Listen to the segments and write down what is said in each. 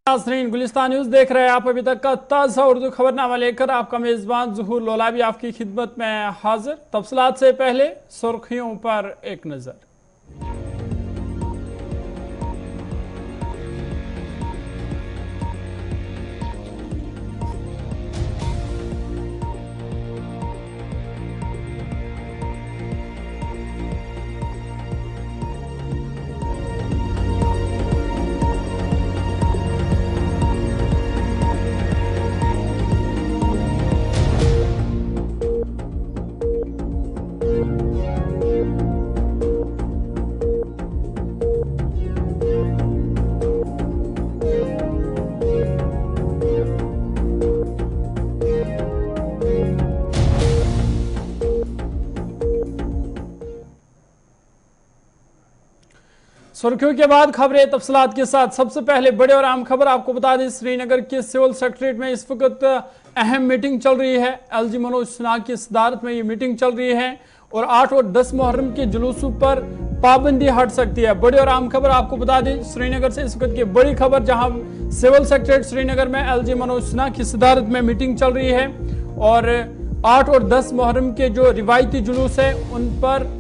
नाज़रीन, गुलिस्तान न्यूज देख रहे हैं आप। अभी तक का ताज़ा उर्दू खबरनामा लेकर आपका मेज़बान ज़ुहूर लोलाबी आपकी खिदमत में हाजिर। तफसीलात से पहले सुर्खियों पर एक नज़र। सुर्खियों के बाद खबरें तफसीलात के साथ। सबसे पहले बड़े और अहम खबर आपको बता दें, श्रीनगर के सिविल सेक्रेटरीट में इस वक्त अहम मीटिंग चल रही है। एलजी मनोज सिन्हा की सदारत में ये मीटिंग चल रही है और 8 और 10 मुहर्रम के जुलूसों पर पाबंदी हट सकती है। बड़ी और अहम खबर आपको बता दें, श्रीनगर से इस वक्त की बड़ी खबर, जहां सिविल सेक्रेटरीट श्रीनगर में एलजी मनोज सिन्हा की सदारत में मीटिंग चल रही है और 8 और 10 मुहर्रम के जो रिवायती जुलूस है उन पर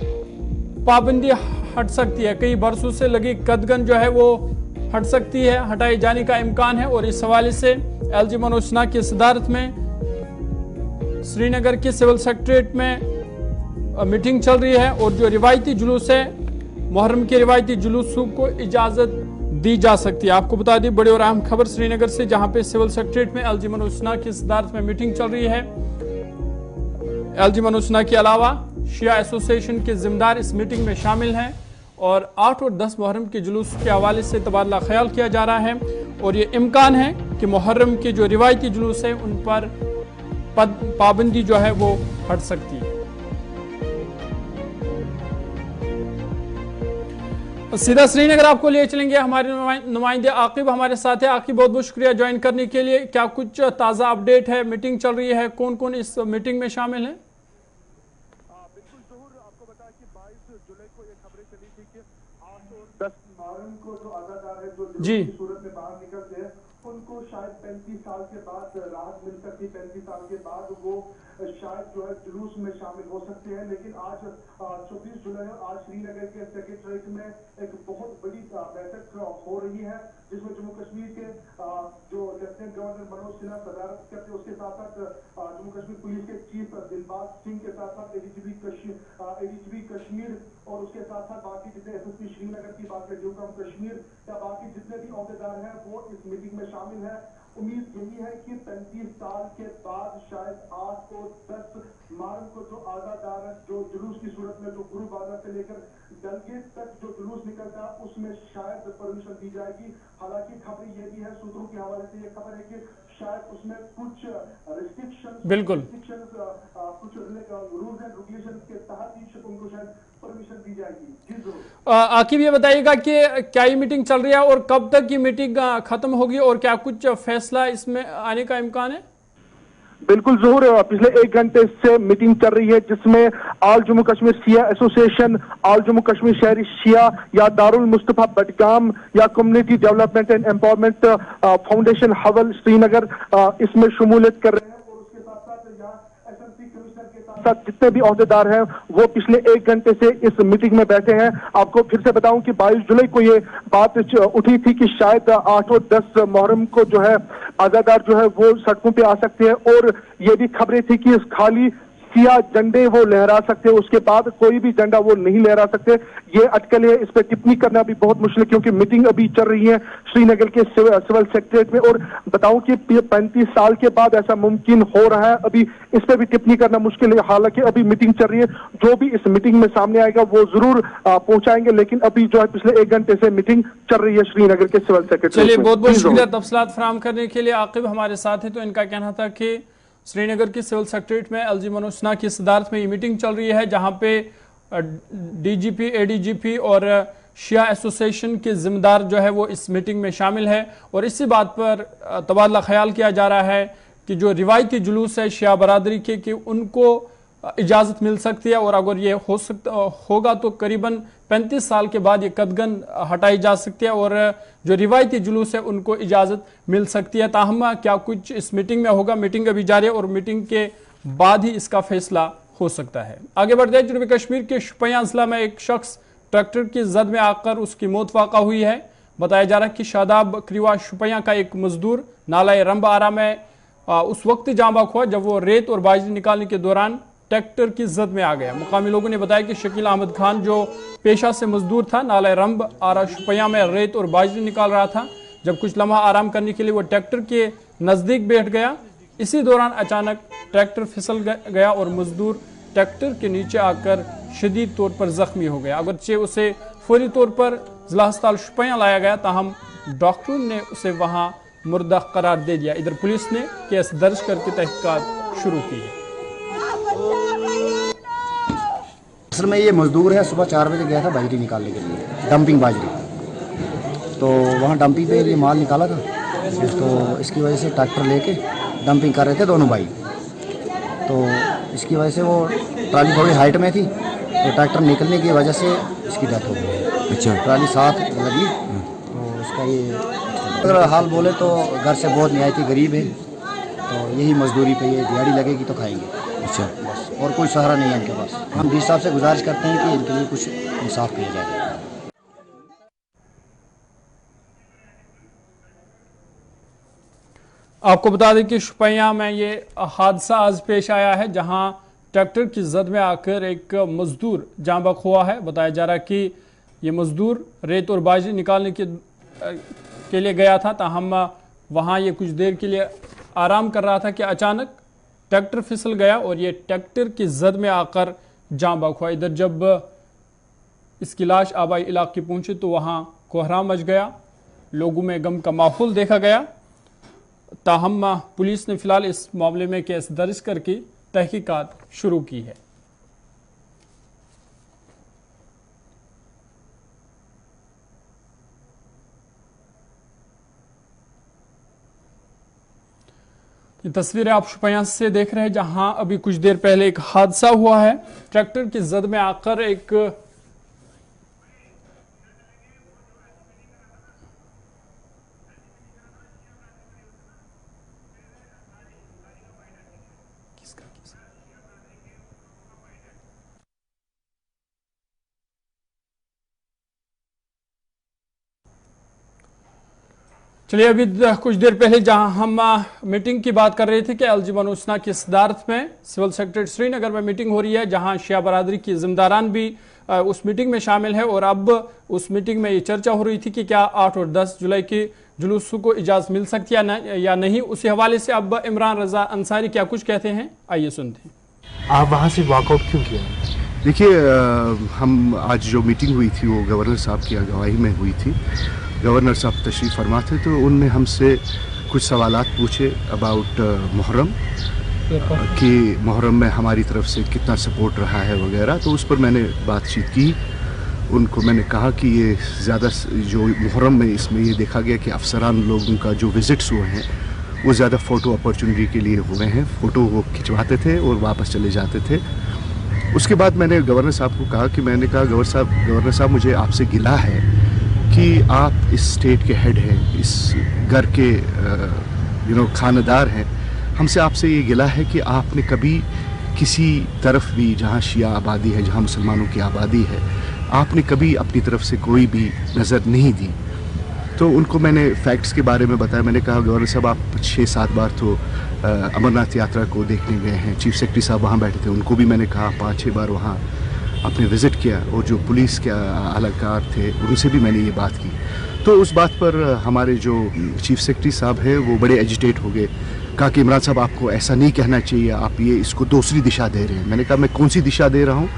पाबंदी हट सकती है। कई बरसों से लगी कदगन जो है वो हट सकती है, हटाए जाने का इम्कान है और इस हवाले से एलजी मनोज सिन्हा की सदारत में श्रीनगर के सिविल सेक्रेटरीट में मीटिंग चल रही है और जो रिवायती जुलूस है, मुहर्रम के रिवायती जुलूसों को इजाजत दी जा सकती है। आपको बता दें बड़ी और अहम खबर श्रीनगर से, जहां पे सिविल सेक्रेटरीट में एलजी मनोज सिन्हा की सदारत में मीटिंग चल रही है। एलजी मनोज सिन्हा के अलावा शिया एसोसिएशन के जिम्मेदार इस मीटिंग में शामिल हैं और 8 और 10 मुहर्रम के जुलूस के हवाले से तबादला ख्याल किया जा रहा है और ये इम्कान है कि मुहर्रम के जो रिवायती जुलूस है उन पर पाबंदी जो है वो हट सकती है। सीधा श्रीनगर आपको ले चलेंगे, हमारे नुमाइंदे आकिब हमारे साथ है। आकिब, बहुत बहुत शुक्रिया ज्वाइन करने के लिए। क्या कुछ ताज़ा अपडेट है? मीटिंग चल रही है, कौन कौन इस मीटिंग में शामिल है? बिल्कुल ज़हूर, आपको बता कि 22 जुलाई को ये खबरें चली थी कि 8 और 10 मुहर्रम को जो आज़ादार है, जो जी सूरत में बाहर निकलते हैं, उनको शायद 35 साल के बाद राहत मिल सकती है। 35 साल के बाद वो शायद जो है जुलूस में शामिल हो सकते हैं। लेकिन आज 24 जुलाई आज श्रीनगर के सेक्रेटरीट में एक बहुत बड़ी बैठक हो रही है, जिसमें जम्मू कश्मीर के जो लेफ्टिनेंट गवर्नर मनोज सिन्हा सदारत करते हैं, उसके साथ साथ जम्मू कश्मीर पुलिस के चीफ दिलबाग सिंह के साथ साथ एडीजीपी कश्मीर और उसके साथ साथ बाकी जितने एसएसपी श्रीनगर की बात करें, ड्यूटी कश्मीर या बाकी जितने भी अहदेदार हैं वो इस मीटिंग में शामिल है। उम्मीद यही है कि 35 साल के बाद शायद 8 और 10 मुहर्रम को जो आज़ादार जो जुलूस की सूरत में जो गुरु बाजार से लेकर डलगेट तक जो जुलूस निकलता है उसमें शायद परमिशन दी जाएगी। हालांकि खबर ये भी है, सूत्रों के हवाले से ये खबर है कि शायद उसमें कुछ रिस्ट्रिक्शंस, बिल्कुल कुछ रूल्स एंड रेगुलेशंस के तहत ही उनको शायद परमिशन दी जाएगी। आकिब, ये बताइएगा कि क्या ये मीटिंग चल रही है और कब तक ये मीटिंग खत्म होगी और क्या कुछ फैसला इसमें आने का इम्कान है? बिल्कुल ज़हूर, पिछले 1 घंटे से मीटिंग चल रही है, जिसमें all Jammu Kashmir Shia association, all Jammu Kashmir शहरी शिया या दारुल मुस्तफा बडगाम या community development and empowerment foundation Hawal Srinagar इसमें शमूलियत कर रहे हैं और उसके साथ साथ यहाँ एसएमसी कमिश्नर के साथ साथ जितने भी अहदेदार हैं वो पिछले 1 घंटे से इस मीटिंग में बैठे हैं। आपको फिर से बताऊं कि 22 जुलाई को ये बात उठी थी कि शायद 8 और 10 मुहर्रम को जो है आज़ादार जो है वो सड़कों पे आ सकते हैं और ये भी खबरें थी कि खाली सिया झंडे वो लहरा सकते हैं, उसके बाद कोई भी झंडा वो नहीं लहरा सकते। ये अटकल है, इस पर टिप्पणी करना भी बहुत मुश्किल है क्योंकि मीटिंग अभी चल रही है श्रीनगर के सिविल सेक्रेटरीट में और बताऊं कि 35 साल के बाद ऐसा मुमकिन हो रहा है। अभी इस पर भी टिप्पणी करना मुश्किल है, हालांकि अभी मीटिंग चल रही है। जो भी इस मीटिंग में सामने आएगा वो जरूर पहुंचाएंगे, लेकिन अभी जो है पिछले 1 घंटे से मीटिंग चल रही है श्रीनगर के सिविल सेक्रेटरीट। चलिए, बहुत बहुत शुक्रिया तफसीलात फराहम करने के लिए। आकिब हमारे साथ है, तो इनका कहना था कि श्रीनगर के सिविल सेक्रेटरीट में एलजी मनोज सिन्हा की सदारत में ये मीटिंग चल रही है, जहां पे डीजीपी, एडीजीपी और शिया एसोसिएशन के जिम्मेदार जो है वो इस मीटिंग में शामिल है और इसी बात पर तबादला ख्याल किया जा रहा है कि जो रिवायती जुलूस है शिया बरादरी के कि उनको इजाज़त मिल सकती है और अगर ये होगा तो करीबन 35 साल के बाद ये कदगन हटाई जा सकती है और जो रिवायती जुलूस है उनको इजाज़त मिल सकती है। ताहम क्या कुछ इस मीटिंग में होगा, मीटिंग अभी जारी है और मीटिंग के बाद ही इसका फैसला हो सकता है। आगे बढ़ते हैं, जनूबी कश्मीर के शुपियां जिला में एक शख्स ट्रैक्टर की जद में आकर उसकी मौत वाक़ा हुई है। बताया जा रहा है कि शादाब क्रीवा शुपियां का एक मजदूर नाला रंब आरा में उस वक्त जाँ बाक हुआ जब वो रेत और बाजरी निकालने के दौरान ट्रैक्टर की जद में आ गया। मुकामी लोगों ने बताया कि शकील अहमद खान जो पेशा से मजदूर था, नाला रंब आरा शुपियां में रेत और बाजरी निकाल रहा था। जब कुछ लम्हा आराम करने के लिए वो ट्रैक्टर के नज़दीक बैठ गया, इसी दौरान अचानक ट्रैक्टर फिसल गया और मजदूर ट्रैक्टर के नीचे आकर शदीद तौर पर जख्मी हो गया। अगरचे उसे फौरी तौर पर जिला अस्पताल शुपियां लाया गया, ताहम डॉक्टरों ने उसे वहां मुर्दा करार दे दिया। इधर पुलिस ने केस दर्ज करके तहकीकात शुरू की है। असल में ये मजदूर है, सुबह 4 बजे गया था बाजरी निकालने के लिए, डंपिंग बाजरी। तो वहाँ डंपिंग पे ये माल निकाला था, तो इसकी वजह से ट्रैक्टर लेके डंपिंग कर रहे थे दोनों भाई। तो इसकी वजह से वो ट्राली थोड़ी हाइट में थी, तो ट्रैक्टर निकलने की वजह से इसकी डेथ हो गई। अच्छा, ट्राली साथ लगी तो इसका ये, अगर हाल बोले तो घर से बहुत निहायती गरीब है, तो यही मजदूरी पे ये दिहाड़ी लगेगी तो खाएंगे। अच्छा, बस और कोई सहारा नहीं है इनके पास। हम डीसी साहब से गुजारिश करते हैं कि इनके लिए कुछ इंसाफ किया जाए। आपको बता दें कि शुपियां में ये हादसा आज पेश आया है, जहां ट्रैक्टर की जद में आकर एक मजदूर जाँ बक हुआ है। बताया जा रहा है कि ये मजदूर रेत और बाजरी निकालने के लिए गया था, ताहम वहां ये कुछ देर के लिए आराम कर रहा था कि अचानक ट्रैक्टर फिसल गया और ये ट्रैक्टर की जद में आकर जाँ बक हुआ। इधर जब इसकी लाश आबाई इलाके पहुंची तो वहां कोहराम मच गया, लोगों में गम का माहौल देखा गया। ताहम पुलिस ने फिलहाल इस मामले में केस दर्ज करके तहकीकात शुरू की है। ये तस्वीरें आप शुपियां से देख रहे हैं, जहां अभी कुछ देर पहले एक हादसा हुआ है। ट्रैक्टर की जद में आकर एक चलिए, अभी कुछ देर पहले जहां हम मीटिंग की बात कर रहे थे कि एलजी मनोज सिन्हा की सदारत में सिविल सेक्रेटरी श्रीनगर में मीटिंग हो रही है, जहां शिया बरादरी की जिम्मेदारान भी उस मीटिंग में शामिल है। और अब उस मीटिंग में ये चर्चा हो रही थी कि क्या 8 और 10 जुलाई के जुलूस को इजाज़त मिल सकती है या नहीं। उसी हवाले से अब इमरान रजा अंसारी क्या कुछ कहते हैं, आइए सुनते हैं। आप वहाँ से वॉकआउट क्यों किया? देखिए, हम आज जो मीटिंग हुई थी वो गवर्नर साहब की अगुवाई में हुई थी। गवर्नर साहब तशरीफ़ फरमा थे, तो उनने हमसे कुछ सवालात पूछे अबाउट मुहर्रम, कि मुहर्रम में हमारी तरफ से कितना सपोर्ट रहा है वगैरह। तो उस पर मैंने बातचीत की। उनको मैंने कहा कि ये ज़्यादा जो मुहर्रम में इसमें ये देखा गया कि अफसरान लोगों का जो विज़िट्स हुए हैं वो ज़्यादा फ़ोटो अपॉर्चुनिटी के लिए हुए हैं। फ़ोटो वो खिंचवाते थे और वापस चले जाते थे। उसके बाद मैंने गवर्नर साहब को कहा कि मैंने कहा गवर्नर साहब मुझे आपसे गिला है कि आप इस स्टेट के हेड हैं, इस घर के खानदार हैं। हमसे आपसे ये गिला है कि आपने कभी किसी तरफ भी, जहाँ शिया आबादी है, जहाँ मुसलमानों की आबादी है, आपने कभी अपनी तरफ से कोई भी नज़र नहीं दी। तो उनको मैंने फैक्ट्स के बारे में बताया। मैंने कहा गवर्नर साहब आप 6-7 बार तो अमरनाथ यात्रा को देखने गए हैं, चीफ सेक्रेटरी साहब वहाँ बैठे थे, उनको भी मैंने कहा 5-6 बार वहाँ आपने विज़िट किया, और जो पुलिस के अहलकार थे उनसे भी मैंने ये बात की। तो उस बात पर हमारे जो चीफ सेक्रेटरी साहब हैं वो बड़े एजिटेट हो गए। कहा कि इमरान साहब आपको ऐसा नहीं कहना चाहिए, आप ये इसको दूसरी दिशा दे रहे हैं। मैंने कहा मैं कौन सी दिशा दे रहा हूँ?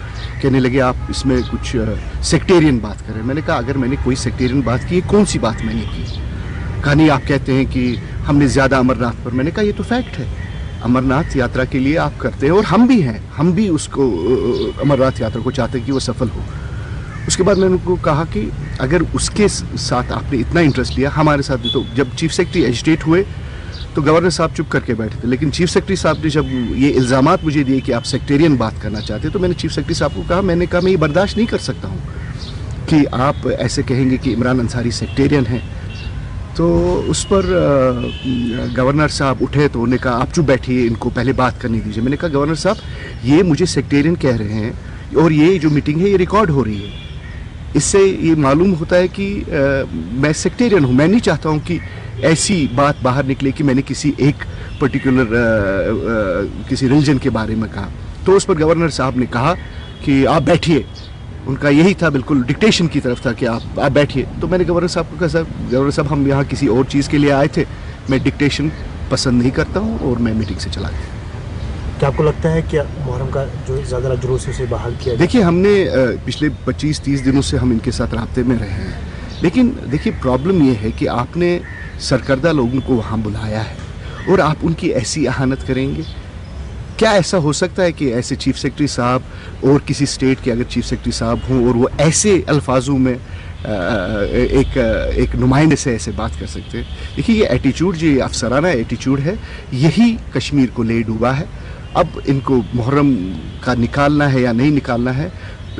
कहने लगे आप इसमें कुछ सेक्टेरियन बात करें। मैंने कहा अगर मैंने कोई सेक्टेरियन बात की, कौन सी बात मैंने की? कहा नहीं, आप कहते हैं कि हमने ज़्यादा अमरनाथ पर। मैंने कहा ये तो फैक्ट है, अमरनाथ यात्रा के लिए आप करते हैं और हम भी हैं, हम भी उसको अमरनाथ यात्रा को चाहते हैं कि वो सफल हो। उसके बाद मैंने उनको कहा कि अगर उसके साथ आपने इतना इंटरेस्ट लिया, हमारे साथ भी। तो जब चीफ सेक्रेटरी एजिटेट हुए तो गवर्नर साहब चुप करके बैठे थे, लेकिन चीफ सेक्रेटरी साहब ने जब ये इल्ज़ामात मुझे दिए कि आप सेक्टेरियन बात करना चाहते हैं, तो मैंने चीफ सेक्रेटरी साहब को कहा, मैंने कहा मैं ये बर्दाश्त नहीं कर सकता हूँ। कि आप ऐसे कहेंगे कि इमरान अंसारी सेक्टेरियन हैं, तो उस पर गवर्नर साहब उठे तो उन्होंने कहा आप चुप बैठिए, इनको पहले बात करने दीजिए। मैंने कहा गवर्नर साहब ये मुझे सेक्टेरियन कह रहे हैं और ये जो मीटिंग है ये रिकॉर्ड हो रही है, इससे ये मालूम होता है कि मैं सेक्टेरियन हूँ। मैं नहीं चाहता हूँ कि ऐसी बात बाहर निकले कि मैंने किसी एक पर्टिकुलर किसी रिलीजन के बारे में कहा। तो उस पर गवर्नर साहब ने कहा कि आप बैठिए, उनका यही था, बिल्कुल डिक्टेशन की तरफ था कि आप बैठिए। तो मैंने गवर्नर साहब को कहा सर गवर्नर साहब हम यहाँ किसी और चीज़ के लिए आए थे, मैं डिक्टेशन पसंद नहीं करता हूँ और मैं मीटिंग से चला गया। क्या आपको लगता है कि मुहर्रम का जो ज़्यादा जुलूस है उसे बहाल किया जाए? देखिए हमने पिछले 25-30 दिनों से हम इनके साथ राब्ते में रहे हैं, लेकिन देखिए प्रॉब्लम ये है कि आपने सरकर्दा लोगों को वहाँ बुलाया है और आप उनकी ऐसी अहानत करेंगे। क्या ऐसा हो सकता है कि ऐसे चीफ सेक्रेटरी साहब और किसी स्टेट के अगर चीफ सेक्रेटरी साहब हों और वो ऐसे अल्फाजों में एक नुमाइंदे से ऐसे बात कर सकते हैं? देखिए ये एटीट्यूड, जो ये अफसराना एटीट्यूड है, यही कश्मीर को ले डूबा है। अब इनको मुहर्रम का निकालना है या नहीं निकालना है,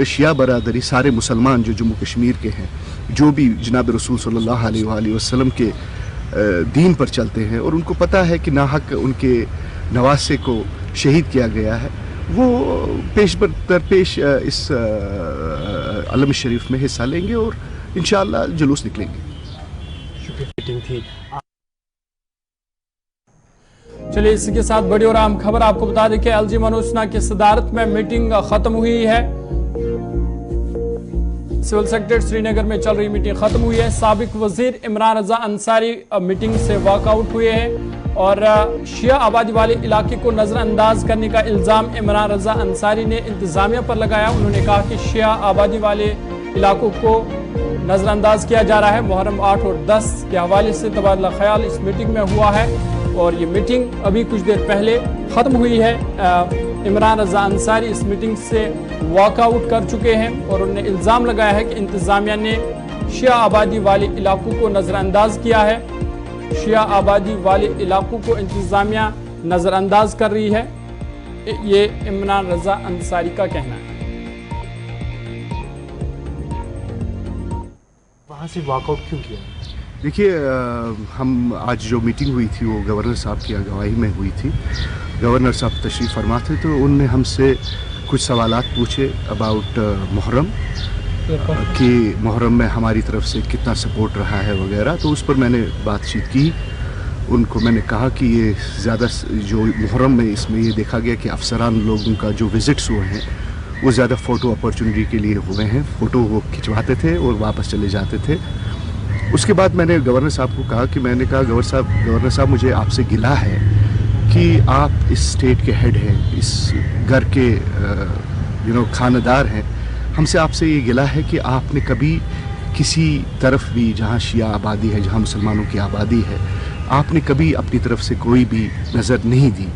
शिया बरादरी सारे मुसलमान जो जम्मू कश्मीर के हैं, जो भी जनाब रसूल सल्लल्लाहु अलैहि वसल्लम के दीन पर चलते हैं और उनको पता है कि नाहक उनके नवासे को शहीद किया गया है, वो पेश दरपेश इस अलम शरीफ में हिस्सा लेंगे और इंशाअल्लाह जुलूस निकलेंगे। मीटिंग थी। चलिए इसी के साथ बड़ी और अहम खबर आपको बता दें कि एलजी मनोज सिन्हा की सदारत में मीटिंग खत्म हुई है। सिविल सेक्रेटरी श्रीनगर में चल रही मीटिंग खत्म हुई है। साबिक वजीर इमरान रजा अंसारी मीटिंग से वॉकआउट हुए हैं और शिया आबादी वाले इलाके को नजरअंदाज करने का इल्जाम इमरान रजा अंसारी ने इंतजामिया पर लगाया। उन्होंने कहा कि शिया आबादी वाले इलाकों को नजरअंदाज किया जा रहा है। मुहर्रम 8 और 10 के हवाले से तबादला ख्याल इस मीटिंग में हुआ है और ये मीटिंग अभी कुछ देर पहले ख़त्म हुई है। इमरान रजा अंसारी इस मीटिंग से वॉकआउट कर चुके हैं और उन्होंने इल्ज़ाम लगाया है कि इंतज़ामिया ने शिया आबादी वाले इलाकों को नज़रअंदाज किया है। शिया आबादी वाले इलाकों को इंतज़ामिया नज़रअंदाज कर रही है, ये इमरान रजा अंसारी का कहना है। वहाँ से वॉकआउट क्यों किया? देखिए हम आज जो मीटिंग हुई थी वो गवर्नर साहब की अगुवाई में हुई थी। गवर्नर साहब तशरीफ़ फरमा थे तो उनने हमसे कुछ सवालात पूछे अबाउट मुहर्रम, कि मुहर्रम में हमारी तरफ से कितना सपोर्ट रहा है वगैरह। तो उस पर मैंने बातचीत की। उनको मैंने कहा कि ये ज़्यादा जो मुहर्रम में इसमें ये देखा गया कि अफसरान लोगों का जो विज़िट्स हुए हैं वो ज़्यादा फ़ोटो अपॉर्चुनिटी के लिए हुए हैं। फ़ोटो वो खिंचवाते थे और वापस चले जाते थे। उसके बाद मैंने गवर्नर साहब को कहा कि मैंने कहा गवर्नर साहब मुझे आपसे गिला है कि आप इस स्टेट के हेड हैं, इस घर के खानदार हैं, हमसे आपसे ये गिला है कि आपने कभी किसी तरफ भी जहाँ शिया आबादी है, जहाँ मुसलमानों की आबादी है, आपने कभी अपनी तरफ से कोई भी नज़र नहीं दी।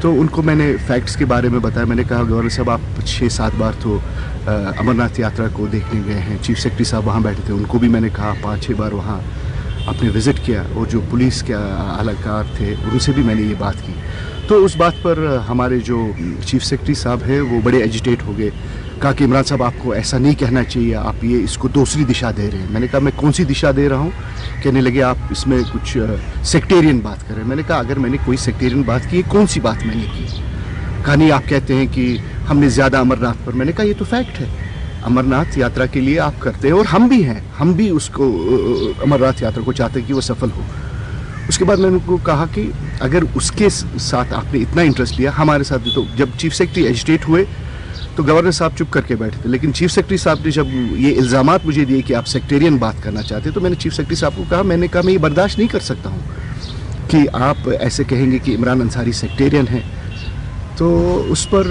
तो उनको मैंने फैक्ट्स के बारे में बताया। मैंने कहा गवर्नर साहब आप 6-7 बार तो अमरनाथ यात्रा को देखने गए हैं, चीफ सेक्रेटरी साहब वहाँ बैठे थे, उनको भी मैंने कहा 5-6 बार वहाँ आपने विज़िट किया और जो पुलिस के अहलकार थे उनसे भी मैंने ये बात की। तो उस बात पर हमारे जो चीफ सेक्रेटरी साहब हैं वो बड़े एजिटेट हो गए। कहा कि इमरान साहब आपको ऐसा नहीं कहना चाहिए, आप ये इसको दूसरी दिशा दे रहे हैं। मैंने कहा मैं कौन सी दिशा दे रहा हूँ? कहने लगे आप इसमें कुछ सेक्टेरियन बात करें। मैंने कहा अगर मैंने कोई सेक्टेरियन बात की, कौन सी बात मैंने की? कहा नहीं आप कहते हैं कि हमने ज़्यादा अमरनाथ पर। मैंने कहा ये तो फैक्ट है, अमरनाथ यात्रा के लिए आप करते हैं और हम भी हैं, हम भी उसको अमरनाथ यात्रा को चाहते हैं कि वो सफल हो। उसके बाद मैंने उनको कहा कि अगर उसके साथ आपने इतना इंटरेस्ट लिया, हमारे साथ भी। तो जब चीफ सेक्रेटरी एजिटेट हुए तो गवर्नर साहब चुप करके बैठे थे, लेकिन चीफ सेक्रेटरी साहब ने जब ये इल्ज़ामात मुझे दिए कि आप सेक्टेरियन बात करना चाहते हैं, तो मैंने चीफ सेक्रेटरी साहब को कहा, मैंने कहा मैं ये बर्दाश्त नहीं कर सकता हूँ कि आप ऐसे कहेंगे कि इमरान अंसारी सेक्टेरियन हैं। तो उस पर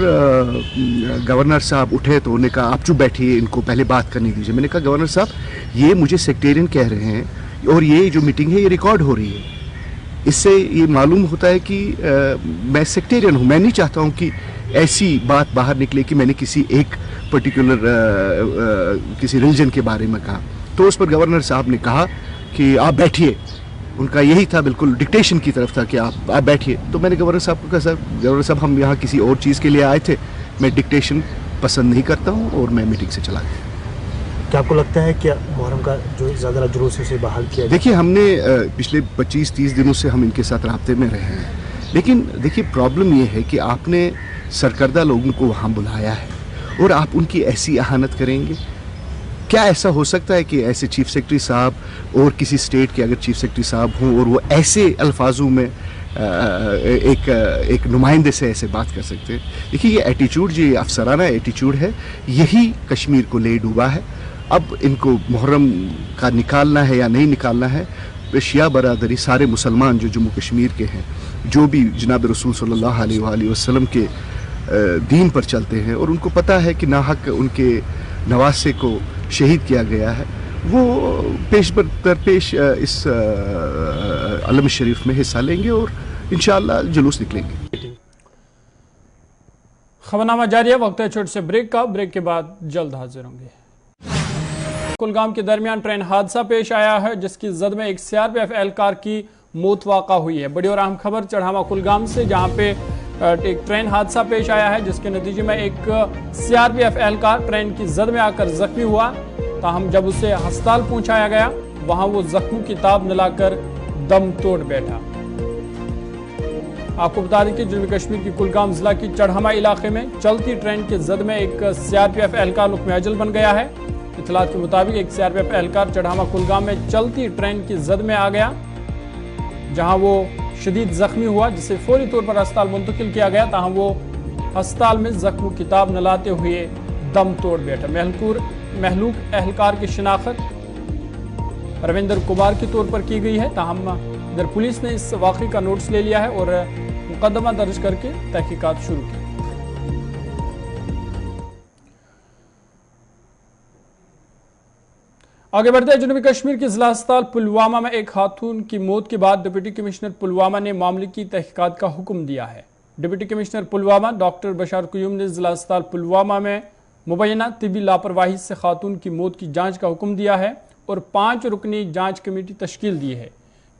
गवर्नर साहब उठे तो उन्होंने कहा आप चुप बैठिए, इनको पहले बात करने दीजिए। मैंने कहा गवर्नर साहब ये मुझे सेक्टेरियन कह रहे हैं और ये जो मीटिंग है ये रिकॉर्ड हो रही है, इससे ये मालूम होता है कि मैं सेक्टेरियन हूँ। मैं नहीं चाहता हूँ कि ऐसी बात बाहर निकले कि मैंने किसी एक पर्टिकुलर किसी रिलीजन के बारे में कहा। तो उस पर गवर्नर साहब ने कहा कि आप बैठिए, उनका यही था, बिल्कुल डिक्टेशन की तरफ था कि आप बैठिए। तो मैंने गवर्नर साहब को कहा सर गवर्नर साहब हम यहाँ किसी और चीज़ के लिए आए थे, मैं डिक्टेशन पसंद नहीं करता हूँ और मैं मीटिंग से चला गया। क्या आपको लगता है कि मुहर्रम का जो ज़्यादा जुलूस है उसे बहाल किया जाए? देखिए, हमने पिछले 25-30 दिनों से हम इनके साथ राब्ते में रहे हैं, लेकिन देखिए प्रॉब्लम ये है कि आपने सरकर्दा लोगों को वहाँ बुलाया है और आप उनकी ऐसी अहानत करेंगे। क्या ऐसा हो सकता है कि ऐसे चीफ सेक्रेटरी साहब और किसी स्टेट के अगर चीफ सेक्रेटरी साहब हों और वो ऐसे अल्फाजों में एक नुमाइंदे से ऐसे बात कर सकते हैं? देखिए, ये एटीट्यूड, जो ये अफसराना एटीट्यूड है, यही कश्मीर को ले डूबा है। अब इनको मुहर्रम का निकालना है या नहीं निकालना है, शिया बरादरी, सारे मुसलमान जो जम्मू कश्मीर के हैं, जो भी जनाब रसूल सल्लल्लाहु अलैहि वसल्लम के दीन पर चलते हैं और उनको पता है कि नाहक उनके नवासे को शहीद किया गया है, वो पेश दरपेश इस अलम शरीफ में हिस्सा लेंगे और इंशाअल्लाह जुलूस निकलेंगे। खबरनामा जारी है, वक्त है छोटे से ब्रेक का। ब्रेक के बाद जल्द हाजिर होंगे। कुलगाम के दरमियान ट्रेन हादसा पेश आया है, जिसकी जद में एक सीआरपीएफ एहलकार की मौत वाक़ा हुई है। बड़ी और अहम खबर चढ़ावा कुलगाम से, जहां पे एक ट्रेन हादसा पेश आया है, जिसके नतीजे में एक सीआरपीएफ एहलकार ट्रेन की जद में आकर जख्मी हुआ। ताहम जब उसे अस्पताल पहुंचाया गया, वहां वो जख्मों की ताब न लाकर दम तोड़ बैठा। आपको बता दें कि जम्मू कश्मीर की कुलगाम जिला की चढ़ामा इलाके में चलती ट्रेन के जद में एक सीआरपीएफ एहलकार लुक्मे अजल बन गया है। इतलात के मुताबिक एक सीआरपीएफ एहलकार चढ़ामा कुलगाम में चलती ट्रेन की जद में आ गया, जहां वो शदीद जख्मी हुआ, जिसे फौरी तौर पर अस्पताल मुंतकिल किया गया। ताहम वो अस्पताल में जख्मों की ताब न लाते हुए दम तोड़ बैठा। महलूक एहलकार की शिनाख्त रविंदर कुमार के तौर पर की गई है। ताहम इधर पुलिस ने इस वाक़े का नोटिस ले लिया है और मुकदमा दर्ज करके तहकीकात शुरू की। आगे बढ़ते हैं। जनूबी कश्मीर के जिला अस्पताल पुलवामा में एक खातून की मौत के बाद डिप्टी कमिश्नर पुलवामा ने मामले की तहकीकात का हुक्म दिया है। Deputy commissioner Pulwama doctor Bashar Qayoom ने जिला अस्पताल पुलवामा में मुबैना तिबी लापरवाही से खातून की मौत की जांच का हुक्म दिया है और 5 रुकनी जांच कमेटी तश्कील दी है।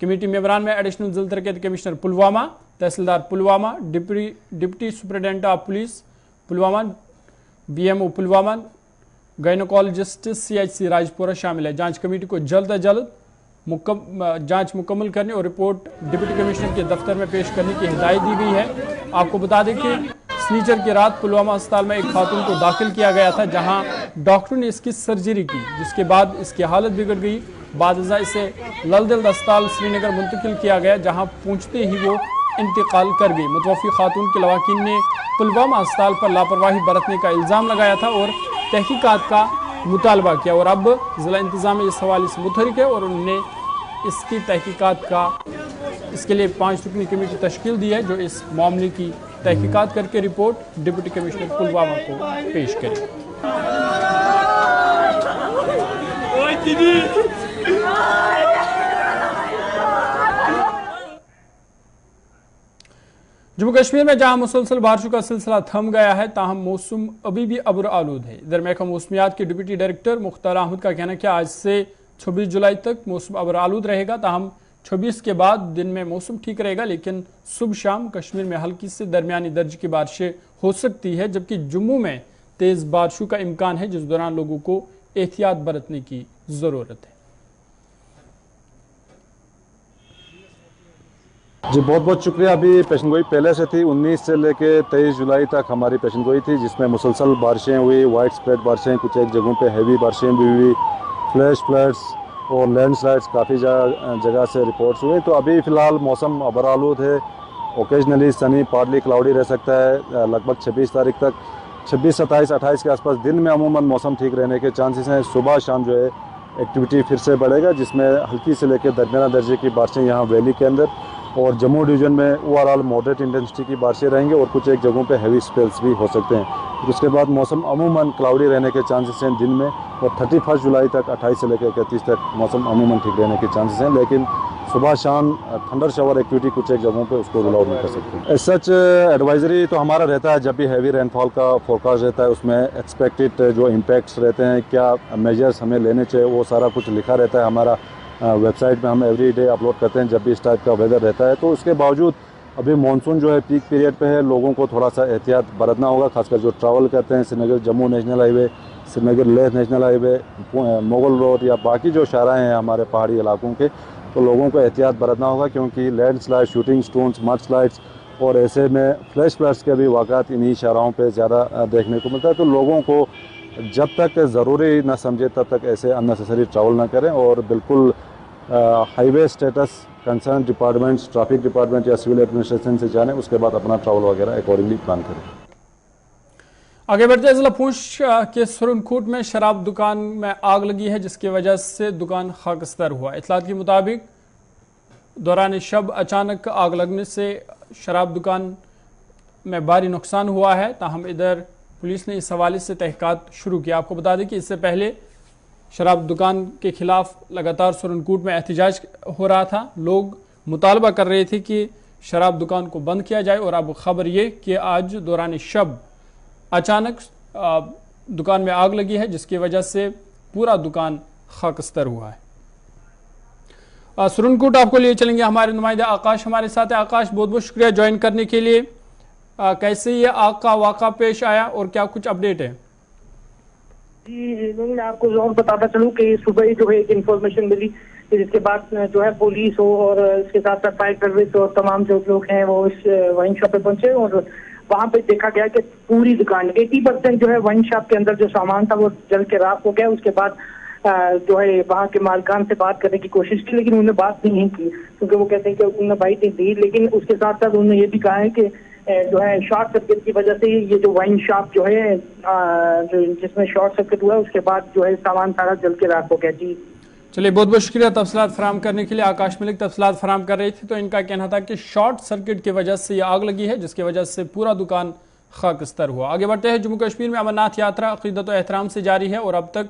कमेटी मेंबरान में एडिशनल जिला तरक्याती commissioner Pulwama, tehsildar Pulwama, deputy superintendent of police Pulwama, BMO Pulwama, gynaecologist CHC Rajpura शामिल है। जांच कमेटी को जल्द अज जल्द जांच मुकम्मल करने और रिपोर्ट डिप्टी कमिश्नर के दफ्तर में पेश करने की हिदायत दी गई है। आपको बता दें कि सनीचर की रात पुलवामा अस्पताल में एक खातून को दाखिल किया गया था, जहां डॉक्टर ने इसकी सर्जरी की, जिसके बाद इसकी हालत बिगड़ गई। बादशाह इसे ललदल अस्पताल श्रीनगर मुंतकिल किया गया, जहां पहुंचते ही वो इंतकाल कर गई। मुतवफ़ी खातून के लवाकिन ने पुलवामा अस्पताल पर लापरवाही बरतने का इल्ज़ाम लगाया था और तहकीकात का मुतालबा किया और अब ज़िला इंतज़ामिया इस हवाले से मुतहरिक है और उन्होंने इसकी तहकीकात का इसके लिए 5 रुकनी कमेटी तश्कील दी है, जो इस मामले की तहकीकात करके रिपोर्ट डिप्टी कमिश्नर पुलवामा को पेश करे। जम्मू कश्मीर में जहां मुसलसल बारिशों का सिलसिला थम गया है, ताहम मौसम अभी भी अब्र आलूद है। इधर महकमा मौसमियात के डिप्टी डायरेक्टर मुख्तार अहमद का कहना है कि आज से 26 जुलाई तक मौसम अब्र आलूद रहेगा। ताहम 26 के बाद दिन में मौसम ठीक रहेगा, लेकिन सुबह शाम कश्मीर में हल्की से दरमियानी दर्ज की बारिशें हो सकती है, जबकि जम्मू में तेज़ बारिशों का इम्कान है, जिस दौरान लोगों को एहतियात बरतने की ज़रूरत है। जी बहुत बहुत शुक्रिया। अभी पेशन गोई पहले से थी, 19 से लेके 23 जुलाई तक हमारी पेशन गोई थी, जिसमें मुसलसल बारिशें हुई, वाइड स्प्रेड बारिशें, कुछ एक जगहों पे हैवी बारिशें भी हुई, फ्लैश फ्लड्स और लैंडस्लाइड्स काफ़ी जगह से रिपोर्ट्स हुए। तो अभी फ़िलहाल मौसम अबर आलूद है, ओकेजनली सनी पार्टली क्लाउडी रह सकता है लगभग 26 तारीख तक। 26, 27, 28 के आसपास दिन में अमूमन मौसम ठीक रहने के चांसेस हैं। सुबह शाम जो है एक्टिविटी फिर से बढ़ेगा, जिसमें हल्की से लेकर दरमियाना दर्जे की बारिशें यहाँ वैली के अंदर और जम्मू डिवीज़न में ओवरऑल मॉडरेट इंटेंसिटी की बारिशें रहेंगी और कुछ एक जगहों पे हैवी स्पेल्स भी हो सकते हैं। फिर उसके बाद मौसम अमूमन क्लाउडी रहने के चांसेस हैं दिन में, और 31 जुलाई तक 28 से लेकर 31 तक मौसम अमूमन ठीक रहने के चांसेस हैं, लेकिन सुबह शाम थंडर शावर एक्टिविटी कुछ एक जगहों पे उसको रूल आउट नहीं कर सकते। एज सच एडवाइजरी तो हमारा रहता है, जब भी हैवी रेनफॉल का फोरकास्ट रहता है उसमें एक्सपेक्टेड जो इम्पैक्ट्स रहते हैं, क्या मेजर्स हमें लेने चाहिए, वो सारा कुछ लिखा रहता है हमारा वेबसाइट में। हम एवरी डे अपलोड करते हैं जब भी इस टाइप का वेदर रहता है। तो उसके बावजूद अभी मानसून जो है पीक पीरियड पे है, लोगों को थोड़ा सा एहतियात बरतना होगा, खासकर जो ट्रैवल करते हैं Srinagar Jammu national highway, Srinagar Leh national highway, Mughal road या बाकी जो शाहराह हैं हमारे पहाड़ी इलाकों के, तो लोगों को एहतियात बरतना होगा क्योंकि landslide, shooting stones, mud slides और ऐसे में फ्लैश फ्लड्स के भी वाक़ात इन्हीं शाहराहों पे ज़्यादा देखने को मिलता है। तो लोगों को जब तक ज़रूरी ना समझे तब तक ऐसे अननेसेसरी ट्रैवल ना करें और बिल्कुल highway status concern departments, traffic department या सिविल एडमिनिस्ट्रेशन से जानें, उसके बाद अपना ट्रैवल वगैरह अकॉर्डिंगली प्लान करें। आगे बढ़ते हैं, जिला पुंछ के सुरनकोट में शराब दुकान में आग लगी है जिसकी वजह से दुकान खाकस्तर हुआ। इतलात के मुताबिक दौरान शब अचानक आग लगने से शराब दुकान में भारी नुकसान हुआ है। ताहम इधर पुलिस ने इस हवाले से तहकीकात शुरू किया। आपको बता दें कि इससे पहले शराब दुकान के खिलाफ लगातार सुरनकोट में एहतजाज हो रहा था। लोग मुतालबा कर रहे थे कि शराब दुकान को बंद किया जाए और अब खबर ये कि आज दौरान शब अचानक दुकान में आग लगी है जिसकी वजह से पूरा दुकान खाकस्तर हुआ है। सुरनकोट आपको लिए चलेंगे, हमारे नुमाइंदा आकाश हमारे साथ है। आकाश, बहुत बहुत शुक्रिया ज्वाइन करने के लिए। कैसे ये आग का वाक़ा पेश आया और क्या कुछ अपडेट है? जी, मैं आपको जरूर बताता चलूं कि सुबह जो है एक इन्फॉर्मेशन मिली, जिसके बाद जो है पुलिस हो और इसके साथ साथ फायर सर्विस और तमाम जो लोग हैं वो इस वाइन शॉप पे पहुंचे और वहां पे देखा गया कि पूरी दुकान 80% जो है वाइन शॉप के अंदर जो सामान था वो जल के राख हो गया। उसके बाद जो है वहाँ के मालिकान से बात करने की कोशिश की लेकिन उन्होंने बात नहीं की क्योंकि वो कहते हैं कि उन्होंने बाइट नहीं दी। लेकिन उसके साथ साथ उन्होंने ये भी कहा है कि जो है शॉर्ट सर्किट की वजह से ये जो वाइन शॉप जो है जिसमें शॉर्ट सर्किट हुआ उसके बाद जो है सामान सारा जल के राख हो गया। जी चलिए, बहुत बहुत शुक्रिया तफसीलात फराहम करने के लिए। आकाश मलिक तफसीलात फराहम कर रही थी। तो इनका कहना था कि शॉर्ट सर्किट की वजह से यह आग लगी है जिसकी वजह से पूरा दुकान खाकस्तर हुआ। आगे बढ़ते हैं, जम्मू कश्मीर में अमरनाथ यात्रा अक़ीदत और एहतराम से जारी है और अब तक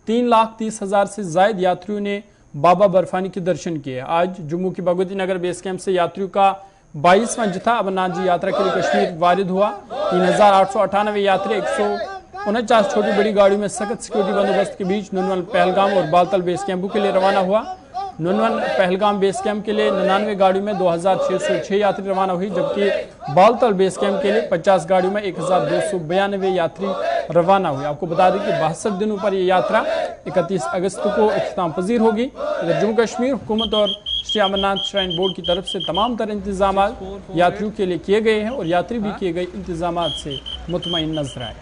3,30,000 से जायद यात्रियों ने बाबा बर्फानी के दर्शन किए। आज जम्मू की भगवती नगर बेस कैंप से यात्रियों का 22वां जत्था अमरनाथ जी यात्रा के लिए कश्मीर वारिद हुआ। 3,898 यात्री 149 छोटी बड़ी गाड़ियों में सख्त सिक्योरिटी बंदोबस्त के बीच नुनवन, पहलगाम और बालतल बेस कैंपों के लिए रवाना हुआ। नुनवन पहलगाम बेस कैंप के लिए 99 गाड़ियों में 2,606 यात्री रवाना हुई जबकि बालतल बेस कैंप के लिए 50 गाड़ियों में 1,292 यात्री रवाना हुए। आपको बता दें कि 62 दिनों पर यह यात्रा 31 अगस्त को इख्तिताम पजीर होगी। इधर जम्मू कश्मीर हुकूमत और श्री अमरनाथ श्राइन बोर्ड की तरफ से तमाम तरह इंतजाम यात्रियों के लिए किए गए हैं और यात्री भी किए गए इंतजाम से मुतमईन नजर आए।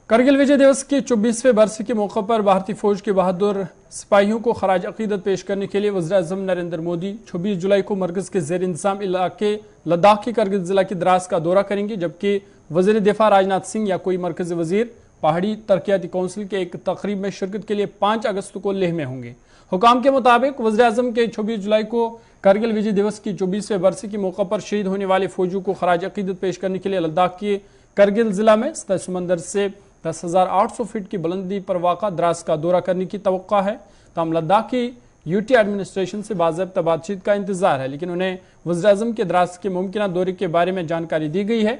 करगिल विजय दिवस के 24वें बरस के मौके पर भारतीय फौज के बहादुर सिपाहियों को खराज अकीदत पेश करने के लिए वज़ीर-ए-आज़म नरेंद्र मोदी 26 जुलाई को मरकज़ के ज़ेर इंतज़ाम इलाके लद्दाख के करगिल ज़िला की द्रास का दौरा करेंगे जबकि वज़ीर दिफा राजनाथ सिंह या कोई मरकज़ी वज़ीर पहाड़ी तरक्याती कौंसिल के एक तकरीब में शिरकत के लिए 5 अगस्त को लेह में होंगे। हुकाम के मुताबिक वज़ीर-ए-आज़म के 26 जुलाई को करगिल विजय दिवस की 24वें बरस के मौके पर शहीद होने वाले फौजियों को खराज अकीदत पेश करने के लिए लद्दाख के करगिल ज़िला में सतह समंदर से 10,800 फीट की बुलंदी पर वाक़ा द्रास का दौरा करने की तवक्का है। तमाम लद्दाख की यूटी एडमिनिस्ट्रेशन से बाज़ाब्ता बातचीत का इंतजार है लेकिन उन्हें वज़ीर-ए-आज़म के द्रास के मुमकिन दौरे के बारे में जानकारी दी गई है।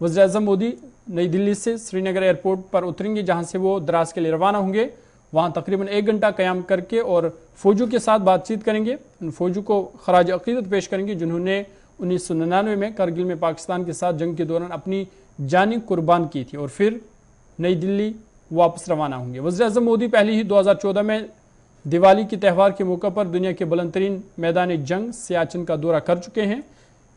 वज़ीर-ए-आज़म मोदी नई दिल्ली से श्रीनगर एयरपोर्ट पर उतरेंगे जहां से वो द्रास के लिए रवाना होंगे। वहां तकरीबन 1 घंटा क़याम करके और फौजियों के साथ बातचीत करेंगे। उन फौजियों को खराज अक़ीदत पेश करेंगे जिन्होंने 1999 में करगिल में पाकिस्तान के साथ जंग के दौरान अपनी जान कुर्बान की थी और फिर नई दिल्ली वापस रवाना होंगे। वज़ीर-ए-आज़म मोदी पहले ही 2014 में दिवाली के त्यौहार के मौके पर दुनिया के बुलंदतरीन मैदान जंग सियाचिन का दौरा कर चुके हैं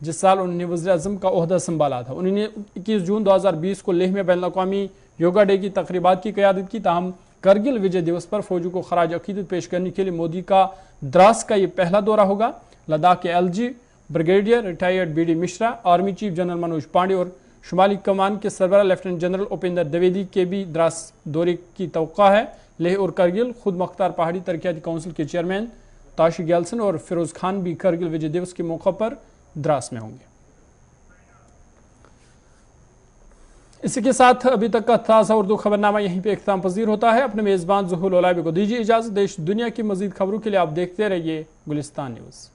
जिस साल उन्होंने वज़ीर-ए-आज़म का ओहदा संभाला था। उन्होंने 21 जून 2020 को लेह में बैनुल-अक़वामी योगा डे की तकरीबात की क़यादत की। ताहम करगिल विजय दिवस पर फौजों को खराज अक़ीदत पेश करने के लिए मोदी का द्रास का ये पहला दौरा होगा। लद्दाख के LG brigadier retired BD Mishra, army chief general Manoj Pande और शुमाली कमान के सरबराह लेफ्टिनेंट जनरल उपेंद्र द्विवेदी के भी द्रास दौरे की तवक्का है। लेह और करगिल खुद मुख्तार पहाड़ी तरक्याती काउंसिल के चेयरमैन ताशी गैल्सन और फिरोज खान भी करगिल विजय दिवस के मौके पर द्रास में होंगे। इसी के साथ अभी तक का ताज़ा उर्दू खबरनामा यहीं पे इख्तिताम पजीर होता है। अपने मेज़बान ज़ुहूर ओलाइबी को दीजिए इजाज़त। देश दुनिया की मज़ीद खबरों के लिए आप देखते रहिए गुलिस्तान न्यूज़।